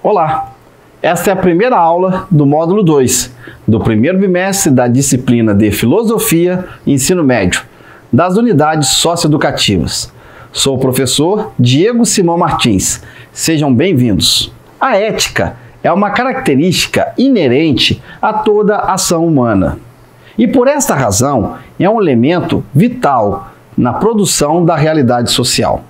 Olá! Esta é a primeira aula do módulo 2, do primeiro bimestre da disciplina de Filosofia e Ensino Médio, das unidades socioeducativas. Sou o professor Diego Simão Martins. Sejam bem-vindos. A ética é uma característica inerente a toda ação humana e, por esta razão, é um elemento vital na produção da realidade social.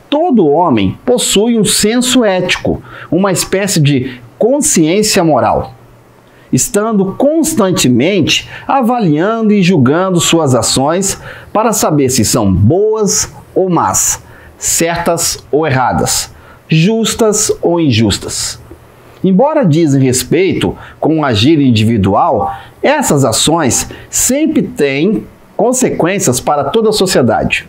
Todo homem possui um senso ético, uma espécie de consciência moral, estando constantemente avaliando e julgando suas ações para saber se são boas ou más, certas ou erradas, justas ou injustas. Embora dizem respeito com o agir individual, essas ações sempre têm consequências para toda a sociedade.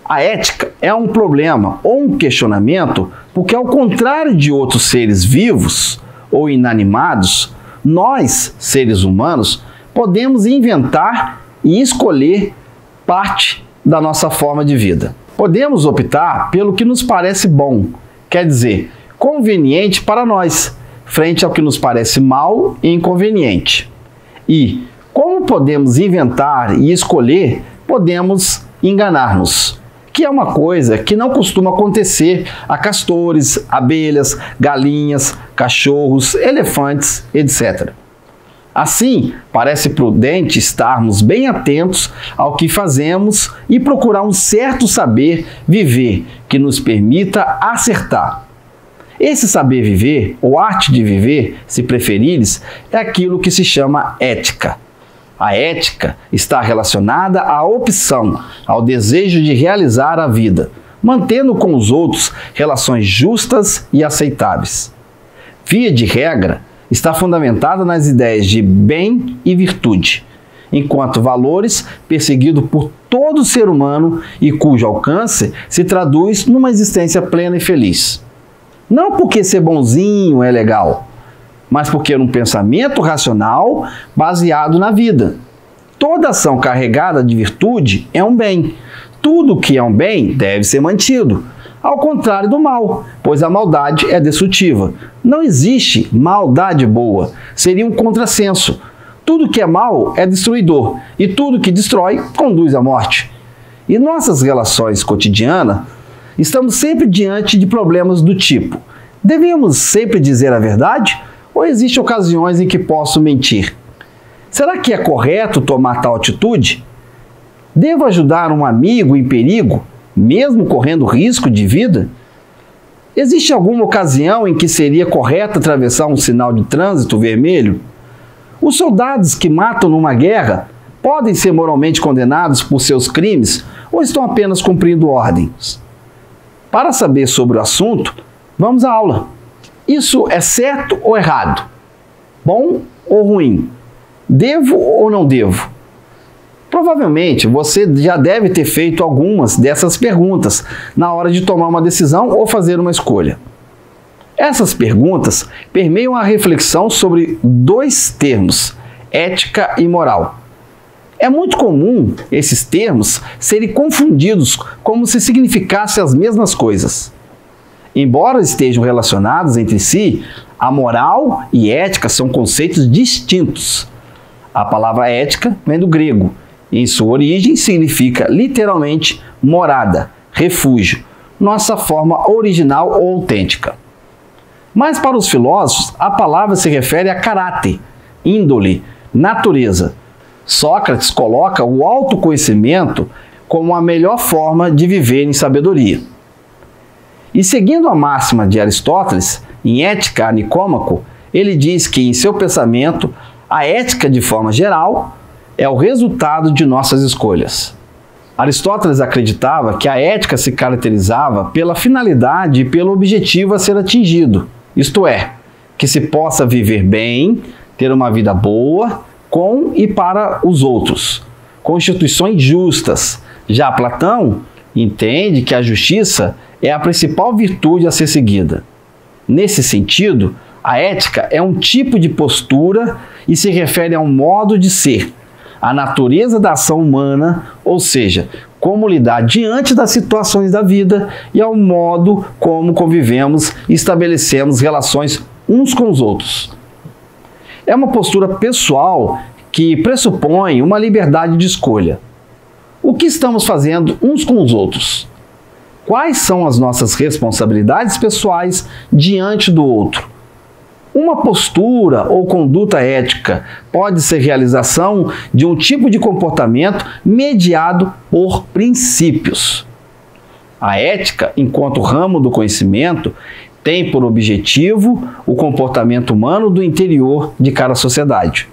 A ética é um problema ou um questionamento porque, ao contrário de outros seres vivos ou inanimados, nós, seres humanos, podemos inventar e escolher parte da nossa forma de vida. Podemos optar pelo que nos parece bom, quer dizer, conveniente para nós, frente ao que nos parece mal e inconveniente. E, como podemos inventar e escolher, podemos enganar-nos, que é uma coisa que não costuma acontecer a castores, abelhas, galinhas, cachorros, elefantes, etc. Assim, parece prudente estarmos bem atentos ao que fazemos e procurar um certo saber viver que nos permita acertar. Esse saber viver, ou arte de viver, se preferires, é aquilo que se chama ética. A ética está relacionada à opção, ao desejo de realizar a vida, mantendo com os outros relações justas e aceitáveis. Via de regra, está fundamentada nas ideias de bem e virtude, enquanto valores perseguidos por todo ser humano e cujo alcance se traduz numa existência plena e feliz. Não porque ser bonzinho é legal, mas porque é um pensamento racional baseado na vida. Toda ação carregada de virtude é um bem. Tudo que é um bem deve ser mantido, ao contrário do mal, pois a maldade é destrutiva. Não existe maldade boa, seria um contrassenso. Tudo que é mal é destruidor, e tudo que destrói conduz à morte. Em nossas relações cotidianas, estamos sempre diante de problemas do tipo: devemos sempre dizer a verdade? Ou existem ocasiões em que posso mentir? Será que é correto tomar tal atitude? Devo ajudar um amigo em perigo, mesmo correndo risco de vida? Existe alguma ocasião em que seria correto atravessar um sinal de trânsito vermelho? Os soldados que matam numa guerra podem ser moralmente condenados por seus crimes ou estão apenas cumprindo ordens? Para saber sobre o assunto, vamos à aula. Isso é certo ou errado? Bom ou ruim? Devo ou não devo? Provavelmente você já deve ter feito algumas dessas perguntas na hora de tomar uma decisão ou fazer uma escolha. Essas perguntas permeiam a reflexão sobre dois termos, ética e moral. É muito comum esses termos serem confundidos como se significassem as mesmas coisas. Embora estejam relacionados entre si, a moral e ética são conceitos distintos. A palavra ética vem do grego e, em sua origem, significa literalmente morada, refúgio, nossa forma original ou autêntica. Mas para os filósofos, a palavra se refere a caráter, índole, natureza. Sócrates coloca o autoconhecimento como a melhor forma de viver em sabedoria. E seguindo a máxima de Aristóteles, em Ética a Nicômaco, ele diz que, em seu pensamento, a ética, de forma geral, é o resultado de nossas escolhas. Aristóteles acreditava que a ética se caracterizava pela finalidade e pelo objetivo a ser atingido, isto é, que se possa viver bem, ter uma vida boa, com e para os outros, com instituições justas. Já Platão entende que a justiça é a principal virtude a ser seguida. Nesse sentido, a ética é um tipo de postura e se refere a um modo de ser, a natureza da ação humana, ou seja, como lidar diante das situações da vida e ao modo como convivemos e estabelecemos relações uns com os outros. É uma postura pessoal que pressupõe uma liberdade de escolha. O que estamos fazendo uns com os outros? Quais são as nossas responsabilidades pessoais diante do outro? Uma postura ou conduta ética pode ser realização de um tipo de comportamento mediado por princípios. A ética, enquanto ramo do conhecimento, tem por objetivo o comportamento humano do interior de cada sociedade.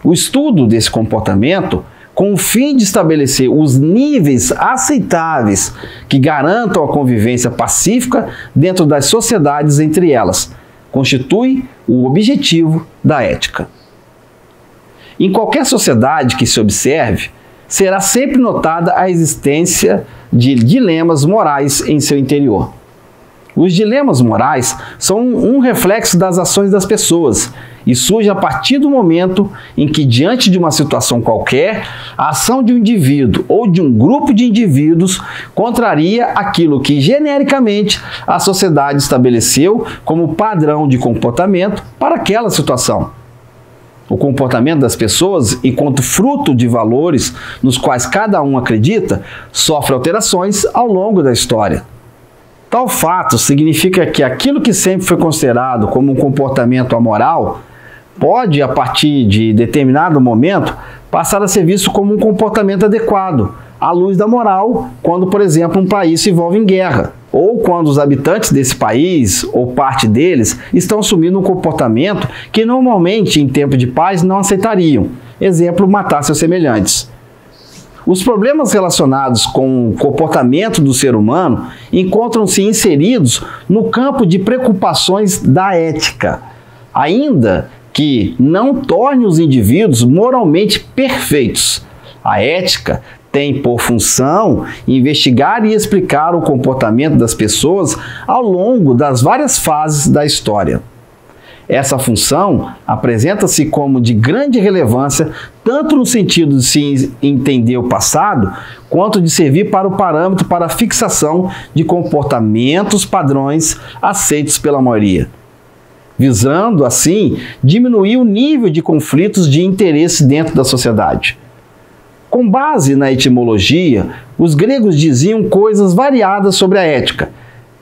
O estudo desse comportamento, com o fim de estabelecer os níveis aceitáveis que garantam a convivência pacífica dentro das sociedades entre elas, constitui o objetivo da ética. Em qualquer sociedade que se observe, será sempre notada a existência de dilemas morais em seu interior. Os dilemas morais são um reflexo das ações das pessoas e surge a partir do momento em que, diante de uma situação qualquer, a ação de um indivíduo ou de um grupo de indivíduos contraria aquilo que, genericamente, a sociedade estabeleceu como padrão de comportamento para aquela situação. O comportamento das pessoas, enquanto fruto de valores nos quais cada um acredita, sofre alterações ao longo da história. Tal fato significa que aquilo que sempre foi considerado como um comportamento amoral pode, a partir de determinado momento, passar a ser visto como um comportamento adequado, à luz da moral, quando, por exemplo, um país se envolve em guerra, ou quando os habitantes desse país, ou parte deles, estão assumindo um comportamento que normalmente, em tempo de paz, não aceitariam. Exemplo, matar seus semelhantes. Os problemas relacionados com o comportamento do ser humano encontram-se inseridos no campo de preocupações da ética, ainda que não torne os indivíduos moralmente perfeitos. A ética tem por função investigar e explicar o comportamento das pessoas ao longo das várias fases da história. Essa função apresenta-se como de grande relevância, tanto no sentido de se entender o passado, quanto de servir para o parâmetro para a fixação de comportamentos padrões aceitos pela maioria, visando, assim, diminuir o nível de conflitos de interesse dentro da sociedade. Com base na etimologia, os gregos diziam coisas variadas sobre a ética,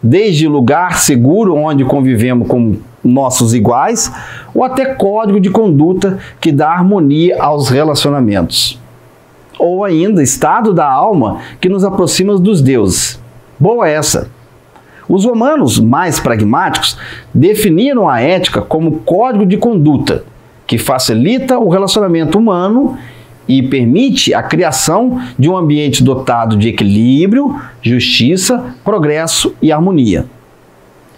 desde lugar seguro onde convivemos com nossos iguais, ou até código de conduta que dá harmonia aos relacionamentos. Ou ainda, estado da alma que nos aproxima dos deuses. Boa essa! Os romanos, mais pragmáticos, definiram a ética como código de conduta, que facilita o relacionamento humano e permite a criação de um ambiente dotado de equilíbrio, justiça, progresso e harmonia.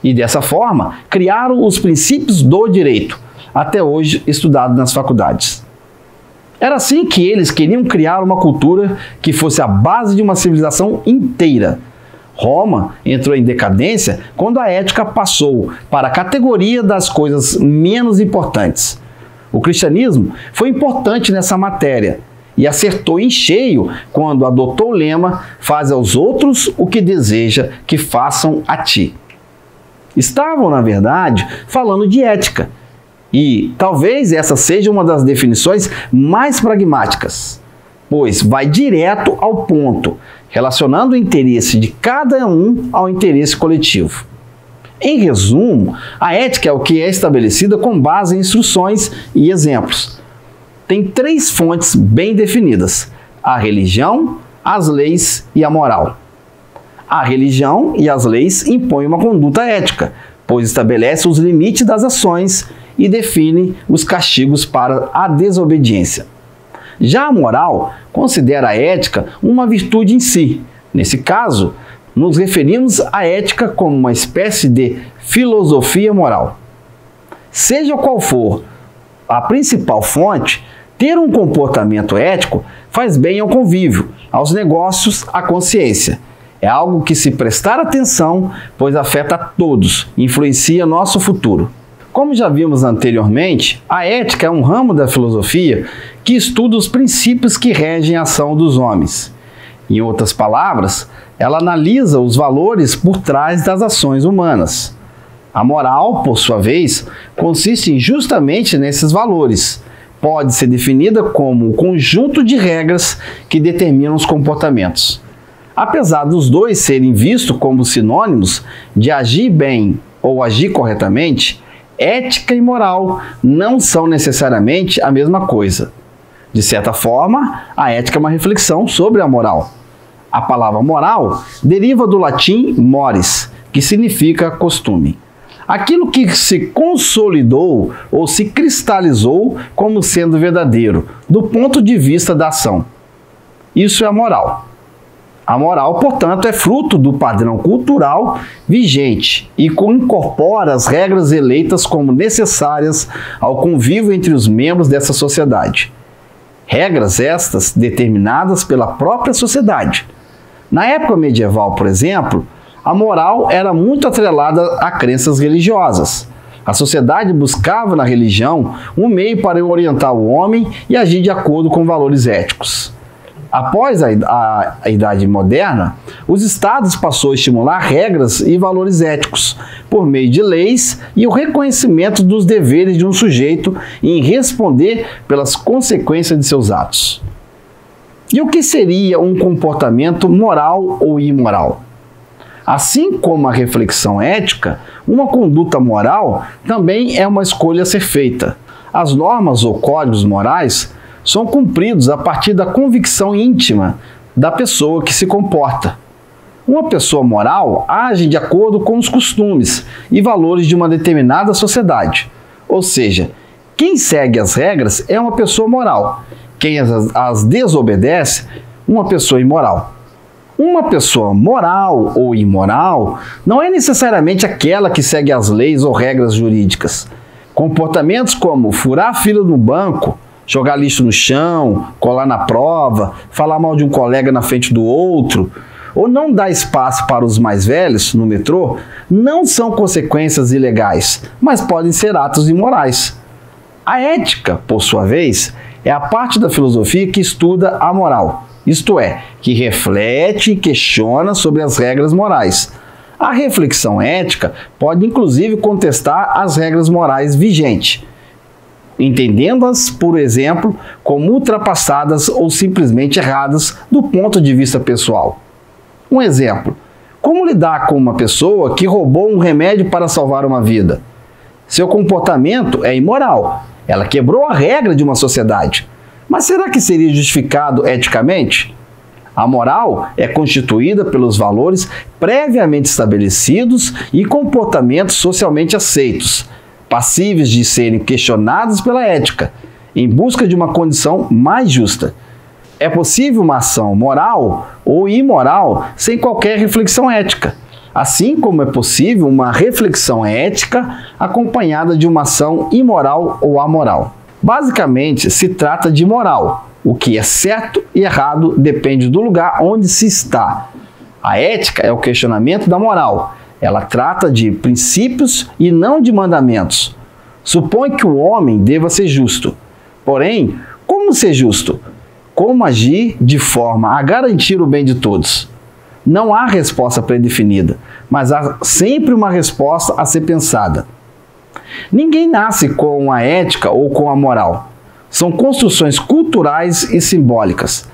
E dessa forma, criaram os princípios do direito, até hoje estudado nas faculdades. Era assim que eles queriam criar uma cultura que fosse a base de uma civilização inteira. Roma entrou em decadência quando a ética passou para a categoria das coisas menos importantes. O cristianismo foi importante nessa matéria e acertou em cheio quando adotou o lema "Faz aos outros o que deseja que façam a ti". Estavam, na verdade, falando de ética, e talvez essa seja uma das definições mais pragmáticas, pois vai direto ao ponto, relacionando o interesse de cada um ao interesse coletivo. Em resumo, a ética é o que é estabelecida com base em instruções e exemplos. Tem 3 fontes bem definidas: a religião, as leis e a moral. A religião e as leis impõem uma conduta ética, pois estabelece os limites das ações e define os castigos para a desobediência. Já a moral considera a ética uma virtude em si. Nesse caso, nos referimos à ética como uma espécie de filosofia moral. Seja qual for a principal fonte, ter um comportamento ético faz bem ao convívio, aos negócios, à consciência. É algo que, se prestar atenção, pois afeta a todos, influencia nosso futuro. Como já vimos anteriormente, a ética é um ramo da filosofia que estuda os princípios que regem a ação dos homens. Em outras palavras, ela analisa os valores por trás das ações humanas. A moral, por sua vez, consiste justamente nesses valores. Pode ser definida como o conjunto de regras que determinam os comportamentos. Apesar dos dois serem vistos como sinônimos de agir bem ou agir corretamente, ética e moral não são necessariamente a mesma coisa. De certa forma, a ética é uma reflexão sobre a moral. A palavra moral deriva do latim mores, que significa costume. Aquilo que se consolidou ou se cristalizou como sendo verdadeiro, do ponto de vista da ação. Isso é a moral. A moral, portanto, é fruto do padrão cultural vigente e incorpora as regras eleitas como necessárias ao convívio entre os membros dessa sociedade. Regras estas determinadas pela própria sociedade. Na época medieval, por exemplo, a moral era muito atrelada a crenças religiosas. A sociedade buscava na religião um meio para orientar o homem e agir de acordo com valores éticos. Após a Idade Moderna, os estados passou a estimular regras e valores éticos por meio de leis e o reconhecimento dos deveres de um sujeito em responder pelas consequências de seus atos. E o que seria um comportamento moral ou imoral? Assim como a reflexão ética, uma conduta moral também é uma escolha a ser feita. As normas ou códigos morais são cumpridos a partir da convicção íntima da pessoa que se comporta. Uma pessoa moral age de acordo com os costumes e valores de uma determinada sociedade. Ou seja, quem segue as regras é uma pessoa moral. Quem as desobedece, uma pessoa imoral. Uma pessoa moral ou imoral não é necessariamente aquela que segue as leis ou regras jurídicas. Comportamentos como furar a fila no banco, jogar lixo no chão, colar na prova, falar mal de um colega na frente do outro, ou não dar espaço para os mais velhos no metrô, não são consequências ilegais, mas podem ser atos imorais. A ética, por sua vez, é a parte da filosofia que estuda a moral, isto é, que reflete e questiona sobre as regras morais. A reflexão ética pode inclusive contestar as regras morais vigentes, entendendo-as, por exemplo, como ultrapassadas ou simplesmente erradas do ponto de vista pessoal. Um exemplo: como lidar com uma pessoa que roubou um remédio para salvar uma vida? Seu comportamento é imoral. Ela quebrou a regra de uma sociedade. Mas será que seria justificado eticamente? A moral é constituída pelos valores previamente estabelecidos e comportamentos socialmente aceitos, passíveis de serem questionados pela ética, em busca de uma condição mais justa. É possível uma ação moral ou imoral sem qualquer reflexão ética, assim como é possível uma reflexão ética acompanhada de uma ação imoral ou amoral. Basicamente, se trata de moral. O que é certo e errado depende do lugar onde se está. A ética é o questionamento da moral. Ela trata de princípios e não de mandamentos. Supõe que o homem deva ser justo. Porém, como ser justo? Como agir de forma a garantir o bem de todos? Não há resposta predefinida, mas há sempre uma resposta a ser pensada. Ninguém nasce com a ética ou com a moral. São construções culturais e simbólicas.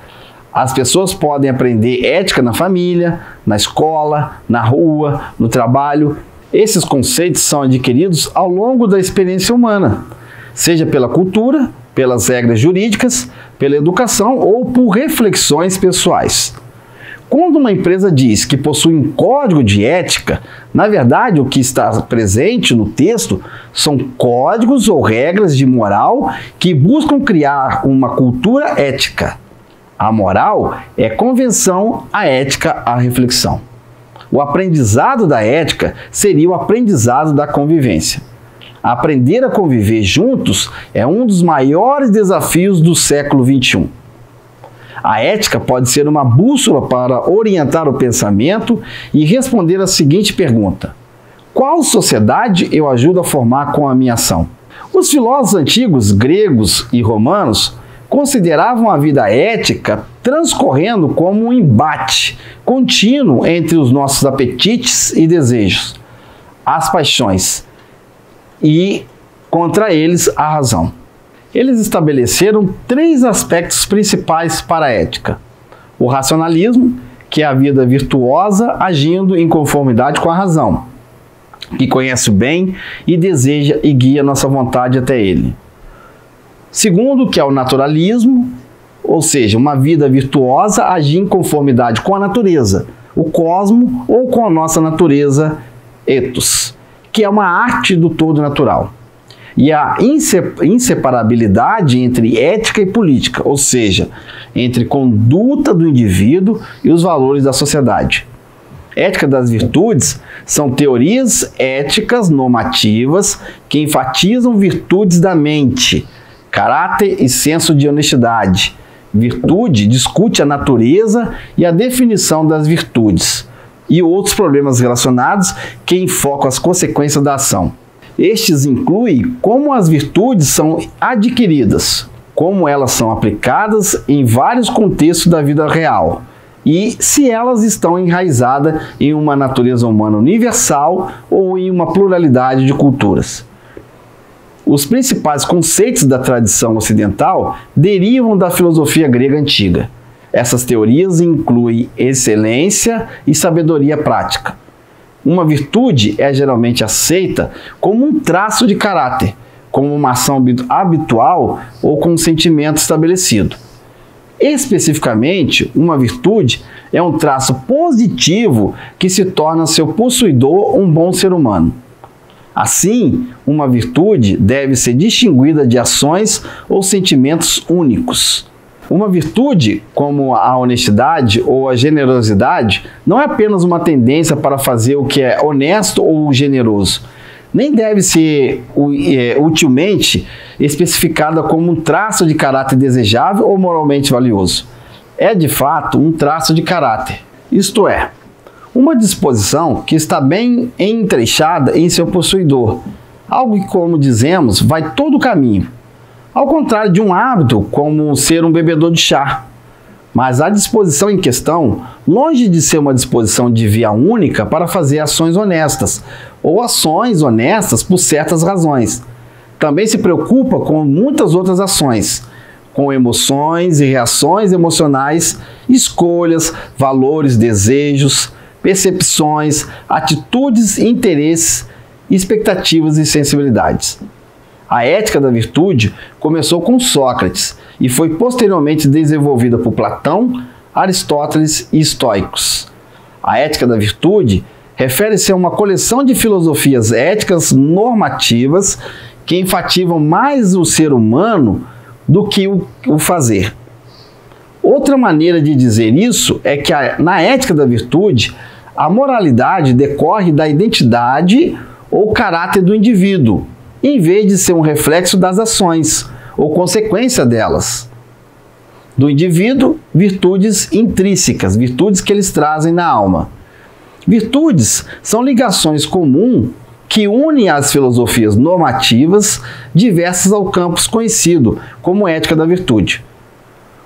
As pessoas podem aprender ética na família, na escola, na rua, no trabalho. Esses conceitos são adquiridos ao longo da experiência humana, seja pela cultura, pelas regras jurídicas, pela educação ou por reflexões pessoais. Quando uma empresa diz que possui um código de ética, na verdade o que está presente no texto são códigos ou regras de moral que buscam criar uma cultura ética. A moral é convenção, a ética a reflexão. O aprendizado da ética seria o aprendizado da convivência. Aprender a conviver juntos é um dos maiores desafios do século XXI. A ética pode ser uma bússola para orientar o pensamento e responder a seguinte pergunta: qual sociedade eu ajudo a formar com a minha ação? Os filósofos antigos, gregos e romanos, consideravam a vida ética transcorrendo como um embate contínuo entre os nossos apetites e desejos, as paixões, e contra eles a razão. Eles estabeleceram 3 aspectos principais para a ética: o racionalismo, que é a vida virtuosa agindo em conformidade com a razão, que conhece o bem e deseja e guia nossa vontade até ele. Segundo, que é o naturalismo, ou seja, uma vida virtuosa agir em conformidade com a natureza, o cosmo, ou com a nossa natureza, ethos, que é uma arte do todo natural. E a inseparabilidade entre ética e política, ou seja, entre conduta do indivíduo e os valores da sociedade. Ética das virtudes são teorias éticas normativas que enfatizam virtudes da mente, caráter e senso de honestidade. Virtude discute a natureza e a definição das virtudes e outros problemas relacionados que enfocam as consequências da ação. Estes incluem como as virtudes são adquiridas, como elas são aplicadas em vários contextos da vida real e se elas estão enraizadas em uma natureza humana universal ou em uma pluralidade de culturas. Os principais conceitos da tradição ocidental derivam da filosofia grega antiga. Essas teorias incluem excelência e sabedoria prática. Uma virtude é geralmente aceita como um traço de caráter, como uma ação habitual ou com um sentimento estabelecido. Especificamente, uma virtude é um traço positivo que se torna seu possuidor um bom ser humano. Assim, uma virtude deve ser distinguida de ações ou sentimentos únicos. Uma virtude, como a honestidade ou a generosidade, não é apenas uma tendência para fazer o que é honesto ou generoso. Nem deve ser utilmente especificada como um traço de caráter desejável ou moralmente valioso. É, de fato, um traço de caráter, isto é, uma disposição que está bem entrechada em seu possuidor, algo que, como dizemos, vai todo o caminho. Ao contrário de um hábito, como ser um bebedor de chá. Mas a disposição em questão, longe de ser uma disposição de via única para fazer ações honestas, ou ações honestas por certas razões, também se preocupa com muitas outras ações, com emoções e reações emocionais, escolhas, valores, desejos, percepções, atitudes, interesses, expectativas e sensibilidades. A ética da virtude começou com Sócrates e foi posteriormente desenvolvida por Platão, Aristóteles e estoicos. A ética da virtude refere-se a uma coleção de filosofias éticas normativas que enfatizam mais o ser humano do que o fazer. Outra maneira de dizer isso é que na ética da virtude, a moralidade decorre da identidade ou caráter do indivíduo, em vez de ser um reflexo das ações ou consequência delas. Do indivíduo, virtudes intrínsecas, virtudes que eles trazem na alma. Virtudes são ligações comuns que unem as filosofias normativas diversas ao campo conhecido como ética da virtude.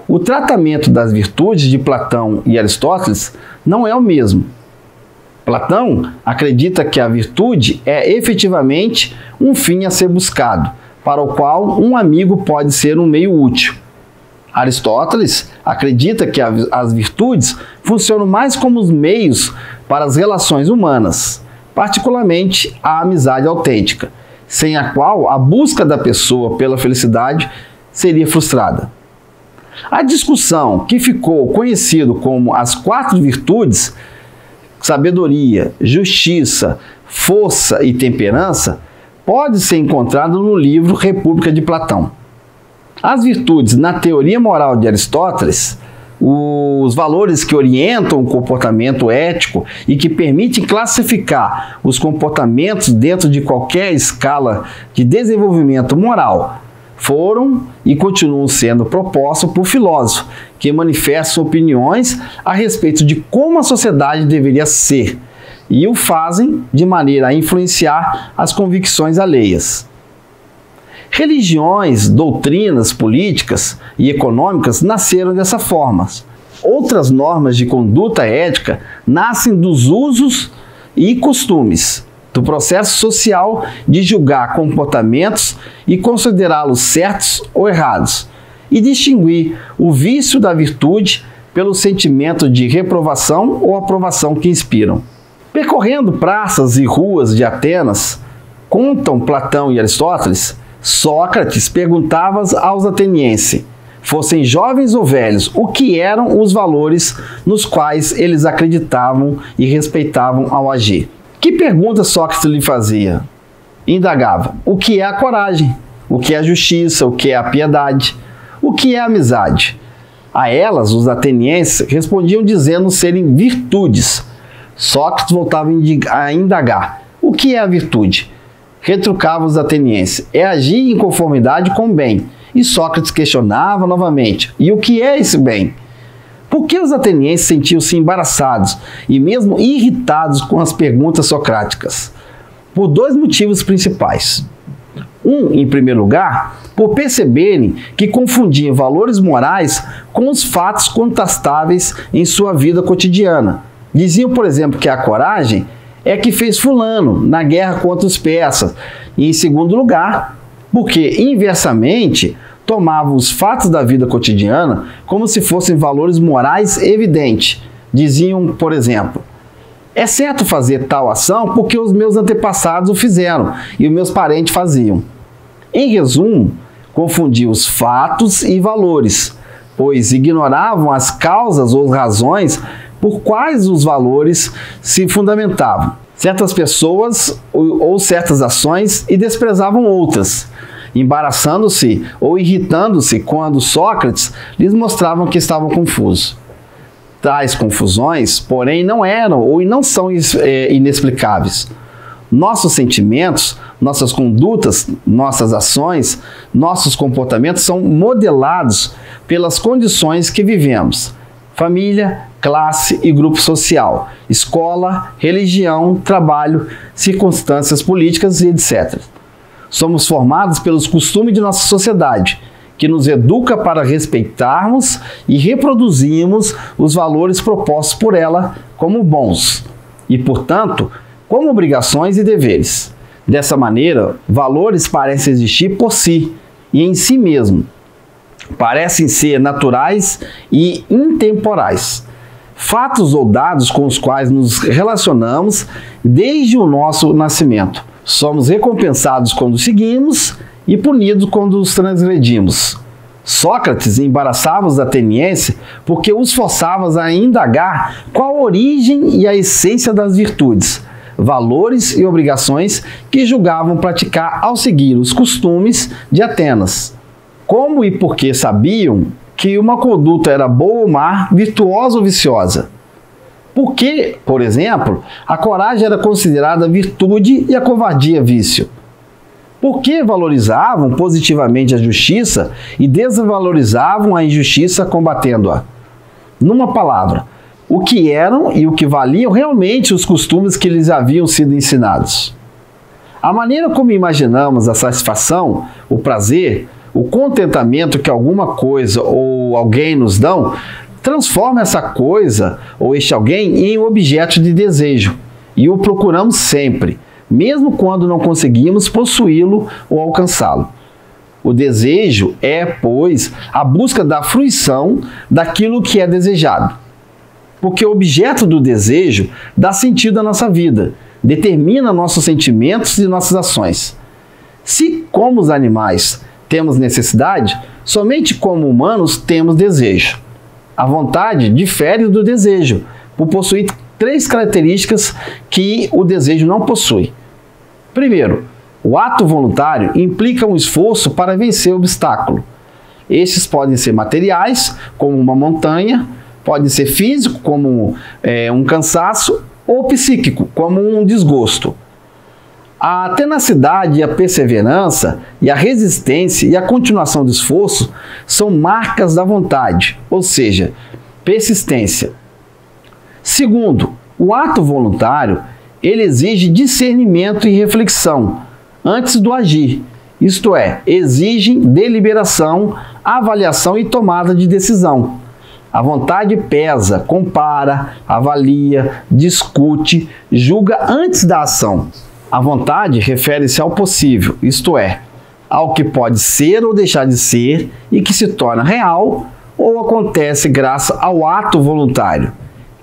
O tratamento das virtudes de Platão e Aristóteles não é o mesmo. Platão acredita que a virtude é efetivamente um fim a ser buscado, para o qual um amigo pode ser um meio útil. Aristóteles acredita que as virtudes funcionam mais como os meios para as relações humanas, particularmente a amizade autêntica, sem a qual a busca da pessoa pela felicidade seria frustrada. A discussão que ficou conhecido como as 4 virtudes, sabedoria, justiça, força e temperança, pode ser encontrada no livro República de Platão. As virtudes na teoria moral de Aristóteles, os valores que orientam o comportamento ético e que permitem classificar os comportamentos dentro de qualquer escala de desenvolvimento moral, foram e continuam sendo propostos por filósofos que manifestam opiniões a respeito de como a sociedade deveria ser e o fazem de maneira a influenciar as convicções alheias. Religiões, doutrinas políticas e econômicas nasceram dessa forma. Outras normas de conduta ética nascem dos usos e costumes, do processo social de julgar comportamentos e considerá-los certos ou errados, e distinguir o vício da virtude pelo sentimento de reprovação ou aprovação que inspiram. Percorrendo praças e ruas de Atenas, contam Platão e Aristóteles, Sócrates perguntava aos atenienses, fossem jovens ou velhos, o que eram os valores nos quais eles acreditavam e respeitavam ao agir. Que pergunta Sócrates lhe fazia? Indagava: o que é a coragem? O que é a justiça? O que é a piedade? O que é a amizade? A elas, os atenienses respondiam dizendo serem virtudes. Sócrates voltava a indagar: o que é a virtude? Retrucavam os atenienses: é agir em conformidade com o bem. E Sócrates questionava novamente: e o que é esse bem? Por que os atenienses sentiam-se embaraçados e mesmo irritados com as perguntas socráticas? Por dois motivos principais. Em primeiro lugar, por perceberem que confundiam valores morais com os fatos contestáveis em sua vida cotidiana. Diziam, por exemplo, que a coragem é que fez fulano na guerra contra os persas. E, em segundo lugar, porque, inversamente, tomavam os fatos da vida cotidiana como se fossem valores morais evidentes. Diziam, por exemplo: é certo fazer tal ação porque os meus antepassados o fizeram e os meus parentes faziam. Em resumo, confundiam os fatos e valores, pois ignoravam as causas ou razões por quais os valores se fundamentavam. Certas pessoas ou certas ações e desprezavam outras, embaraçando-se ou irritando-se quando Sócrates lhes mostravam que estavam confusos. Tais confusões, porém, não eram ou não são inexplicáveis. Nossos sentimentos, nossas condutas, nossas ações, nossos comportamentos são modelados pelas condições que vivemos: família, classe e grupo social, escola, religião, trabalho, circunstâncias políticas e etc. Somos formados pelos costumes de nossa sociedade, que nos educa para respeitarmos e reproduzirmos os valores propostos por ela como bons e, portanto, como obrigações e deveres. Dessa maneira, valores parecem existir por si e em si mesmo. Parecem ser naturais e intemporais. Fatos ou dados com os quais nos relacionamos desde o nosso nascimento. Somos recompensados quando seguimos e punidos quando os transgredimos. Sócrates embaraçava os atenienses porque os forçava a indagar qual a origem e a essência das virtudes, valores e obrigações que julgavam praticar ao seguir os costumes de Atenas. Como e por que sabiam que uma conduta era boa ou má, virtuosa ou viciosa? Por que, por exemplo, a coragem era considerada virtude e a covardia vício? Por que valorizavam positivamente a justiça e desvalorizavam a injustiça combatendo-a? Numa palavra, o que eram e o que valiam realmente os costumes que lhes haviam sido ensinados? A maneira como imaginamos a satisfação, o prazer, o contentamento que alguma coisa ou alguém nos dão, transforma essa coisa ou este alguém em objeto de desejo e o procuramos sempre, mesmo quando não conseguimos possuí-lo ou alcançá-lo. O desejo é, pois, a busca da fruição daquilo que é desejado. Porque o objeto do desejo dá sentido à nossa vida, determina nossos sentimentos e nossas ações. Se, como os animais, temos necessidade, somente como humanos temos desejo. A vontade difere do desejo, por possuir três características que o desejo não possui. Primeiro, o ato voluntário implica um esforço para vencer o obstáculo. Estes podem ser materiais, como uma montanha, pode ser físico, como um cansaço, ou psíquico, como um desgosto. A tenacidade e a perseverança e a resistência e a continuação do esforço são marcas da vontade, ou seja, persistência. Segundo, o ato voluntário, ele exige discernimento e reflexão antes do agir isto é, exigem deliberação, avaliação e tomada de decisão. A vontade pesa, compara, avalia, discute, julga antes da ação. A vontade refere-se ao possível, isto é, ao que pode ser ou deixar de ser e que se torna real ou acontece graças ao ato voluntário,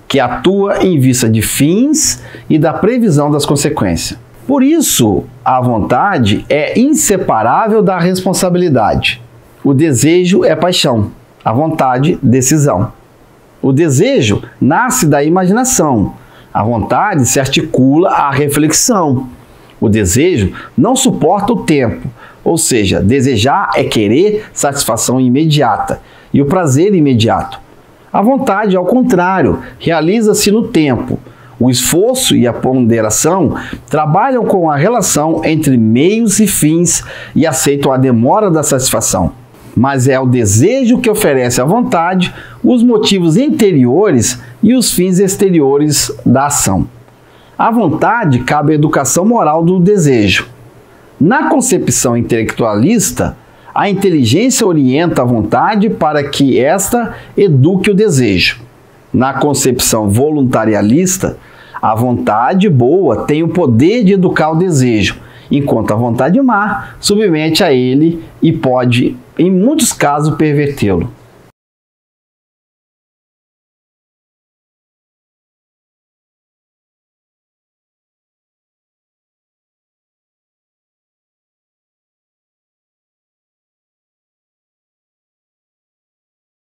que atua em vista de fins e da previsão das consequências. Por isso, a vontade é inseparável da responsabilidade. O desejo é paixão, a vontade, decisão. O desejo nasce da imaginação, a vontade se articula à reflexão. O desejo não suporta o tempo, ou seja, desejar é querer satisfação imediata e o prazer imediato. A vontade, ao contrário, realiza-se no tempo. O esforço e a ponderação trabalham com a relação entre meios e fins e aceitam a demora da satisfação. Mas é o desejo que oferece à vontade os motivos interiores e os fins exteriores da ação. À vontade cabe a educação moral do desejo. Na concepção intelectualista, a inteligência orienta a vontade para que esta eduque o desejo. Na concepção voluntarialista, a vontade boa tem o poder de educar o desejo, enquanto a vontade má submete a ele e pode, em muitos casos, pervertê-lo.